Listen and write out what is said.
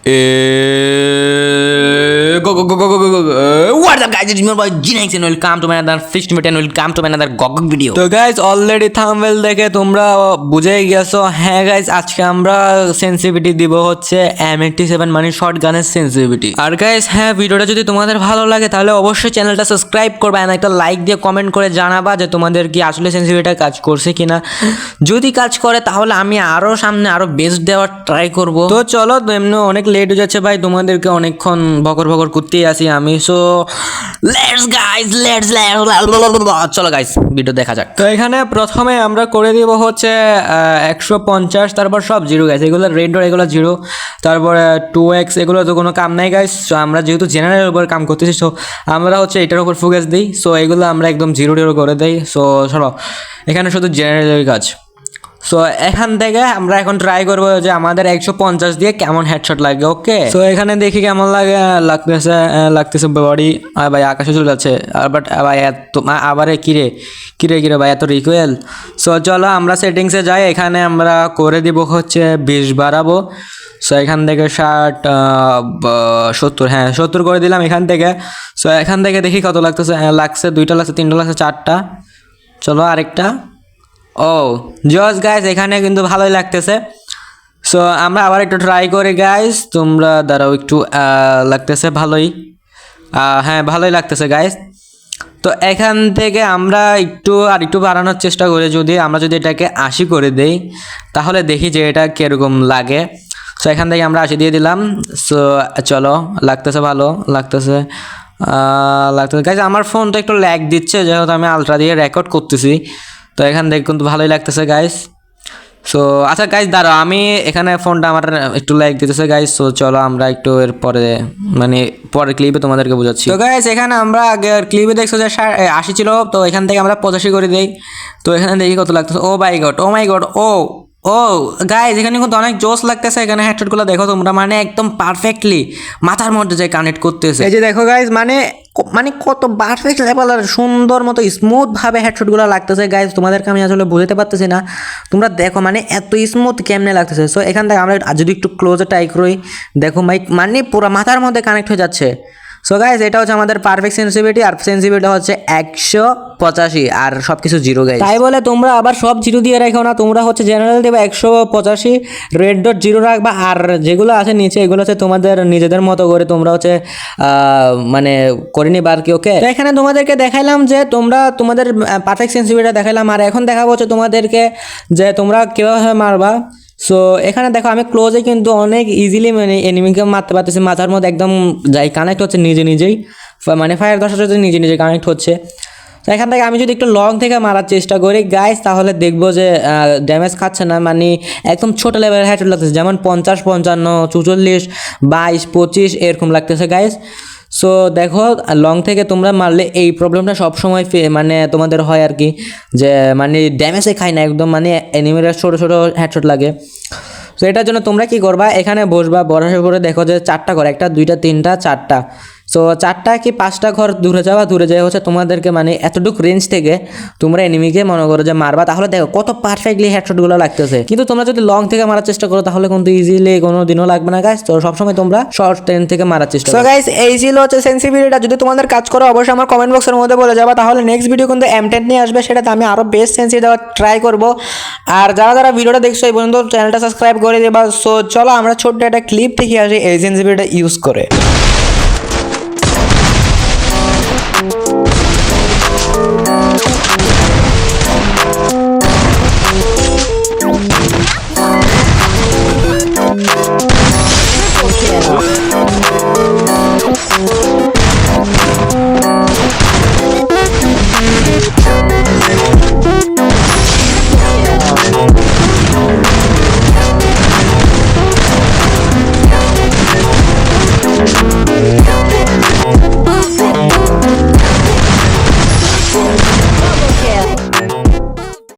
What's up guys, it's me boy G9 and welcome to my another fish to and welcome to my another GOG video. তো guys already thumbnail দেখে তোমরা বুঝেই গেছো। হ্যাঁ guys, আজকে আমরা sensitivity দিব হচ্ছে M87 মানে শটগানের সেনসিটিভিটি। আর গাইস হ্যাঁ, ভিডিওটা যদি তোমাদের ভালো লাগে তাহলে অবশ্যই চ্যানেলটা সাবস্ক্রাইব করবে আর একটা লাইক দিয়ে কমেন্ট করে জানাবা যে তোমাদের কি আসলে সেনসিটিভিটিটা কাজ করছে কিনা। যদি কাজ করে তাহলে আমি আরো সামনে আরো বেস্ট দেওয়ার ট্রাই করব। তো চলো, এমনি অনেক লেট হয়ে যাচ্ছে ভাই, তোমাদেরকে অনেকক্ষণ ভকর ভকর করতেই আসি আমি। সো লেটস চলো গাইস ভিডিও দেখা যাক। তো এখানে প্রথমে আমরা করে দিব হচ্ছে 150, তারপর সব জিরো গাইস, এগুলো রেড ডট, এগুলো জিরো, তারপরে 2x, এগুলো তো কোনো কাম নাই গাইস। সো আমরা যেহেতু জেনারেলের উপর কাম করতেছি, সো আমরা হচ্ছে এটার উপর ফোকাস দিই। সো এগুলো আমরা একদম জিরো জিরো করে দেই। সো চলো, এখানে শুধু জেনারেলের কাজ। সো এখান থেকে আমরা এখন ট্রাই করবো যে আমাদের 150 দিয়ে কেমন হেডশট লাগে। ওকে, সো এখানে দেখি কেমন লাগতেছে বডি। আর ভাই আকাশে চলে যাচ্ছে, আর বাট ভাই এত আবার কিরে ভাই এত রিকোয়েল। সো চলো আমরা সেটিংসে যাই, এখানে আমরা করে দিব হচ্ছে 20 বাড়াবো। সো এখান থেকে 70, হ্যাঁ 70 করে দিলাম এখান থেকে। সো এখান থেকে দেখি কত লাগতেছে। লাগছে 2টা, লাগছে 3টা, লাগছে 4টা। চলো আরেকটা। ও জস গাইস, এখানে কিন্তু ভালোই লাগতেছে। সো আমরা আবার একটু ট্রাই করি গাইস, তোমরা দাঁড়াও একটু। লাগতেছে ভালোই, হ্যাঁ ভালোই লাগতেছে গাইস। তো এখান থেকে আমরা একটু বাড়ানোর চেষ্টা করি। আমরা যদি এটাকে 80 করে দেই তাহলে দেখি যে এটা কীরকম লাগে। সো এখান থেকে আমরা 80 দিয়ে দিলাম। সো চলো, লাগতেছে ভালো লাগতেছে গাইস। আমার ফোনটা একটু ল্যাগ দিচ্ছে যেহেতু আমি আলট্রা দিয়ে রেকর্ড করতেছি। তো এখান থেকে কিন্তু ভালোই লাগতেছে গাইস। সো আচ্ছা গাইস দাঁড়াও, আমি এখানে ফোনটা আমার একটু লাইক দিতেছে গাইস। সো চলো আমরা একটু এর পরে পরের ক্লিপে তোমাদেরকে বোঝাচ্ছি। তো গাইস এখানে আমরা আগের ক্লিপে দেখছো যে 80 ছিল, তো এখান থেকে আমরা 85 করে দিই। তো এখানে দেখি কত লাগতেছে। ও মাই গড ও গাইস, এখানে কিন্তু অনেক জোস লাগতেছে। এখানে হেডশটগুলো দেখো তোমরা, মানে একদম পারফেক্টলি মাথার মধ্যে যে কানেক্ট করতেছে। এই যে দেখো গাইস, মানে কত পারফেক্ট লেভেল আর সুন্দর মতো স্মুথ ভাবে হেডশটগুলো লাগতেছে গাইস। তোমাদেরকে আমি আসলে বুঝতে পারতেছি না, তোমরা দেখো মানে এত স্মুথ কেমনে লাগতেছে। সো এখান থেকে আমরা যদি একটু ক্লোজে ট্রাই করি, দেখো মানে পুরো মাথার মধ্যে কানেক্ট হয়ে যাচ্ছে। সো গাইস এটা হচ্ছে আমাদের পারফেক্ট সেন্সিটিভিটি, আর সেন্সিটিভিটি হচ্ছে 185 আর সব কিছু জিরো গাইস। তাই বলে তোমরা আবার সব জিরো দিয়ে রাখো না, তোমরা হচ্ছে জেনারেল দেবে 185, রেড ডট জিরো রাখবা, আর যেগুলো আছে নিচে এগুলো হচ্ছে তোমাদের নিজেদের মতো করে তোমরা হচ্ছে মানে করে নিবা আর কি। ওকে, তো এখানে তোমাদেরকে দেখাইলাম যে তোমাদের পারফেক্ট সেন্সিটিভিটি দেখাইলাম, আর এখন দেখাবো হচ্ছে তোমাদেরকে যে তোমরা কীভাবে মারবা। সো এখানে দেখো আমি ক্লোজে কিন্তু অনেক ইজিলি মানে এনিমিকে মারতে পারতেছি। মাথার মধ্যে একদম যাই কানেক্ট হচ্ছে নিজেই, মানে ফায়ার দশার সাথে নিজে কানেক্ট হচ্ছে। তো এখান থেকে আমি যদি একটু লং থেকে মারার চেষ্টা করি গাইস, তাহলে দেখবো যে ড্যামেজ খাচ্ছে না, মানে একদম ছোটো লেভেলের হেডশট লাগতেছে, যেমন 50, 55, 44, 22, 25 এরকম লাগতেছে গাইস। সো দেখো লং থেকে তোমরা মারলে এই প্রবলেমটা সবসময় মানে তোমাদের হয় আর কি, যে মানে ড্যামেজে খায় না একদম, মানে এনিমিরা ছোটো হেডশট লাগে। তো এটার জন্য তোমরা কি করবা, এখানে বসার পরে দেখো যে 4টা ঘর, 1, 2, 3, 4টা। সো 4টা কি 5টা ঘর দূরে যায় হচ্ছে তোমাদেরকে, মানে এতটুকু রেঞ্জ থেকে তোমরা এনিমিকে মনে করো যে মারবা, তাহলে দেখো কত পারফেক্টলি হেডশটগুলো লাগতেছে। কিন্তু তোমরা যদি লং থেকে মারার চেষ্টা করো তাহলে কিন্তু ইজিলি কোনো দিনও লাগবে না গাইস। তো সবসময় তোমরা শর্ট রেঞ্জ থেকে মারার চেষ্টা করো। সো গাইস এই ছিল হচ্ছে সেন্সিটিভিটিটা। যদি তোমাদের কাজ করো অবশ্যই আমার কমেন্ট বক্সের মধ্যে বলে যাবা, তাহলে নেক্সট ভিডিও কিন্তু M10 নিয়ে আসবে, সেটাতে আমি আরও বেস্ট সেন্সিটিভ দেওয়ার ট্রাই করবো। আর যারা ভিডিওটা দেখছো এই পর্যন্ত চ্যানেলটা সাবস্ক্রাইব করে দেবা। সো চলো আমরা ছোট্ট একটা ক্লিপ দেখে আসি এই সেন্সিটিভিটিটা ইউজ করে।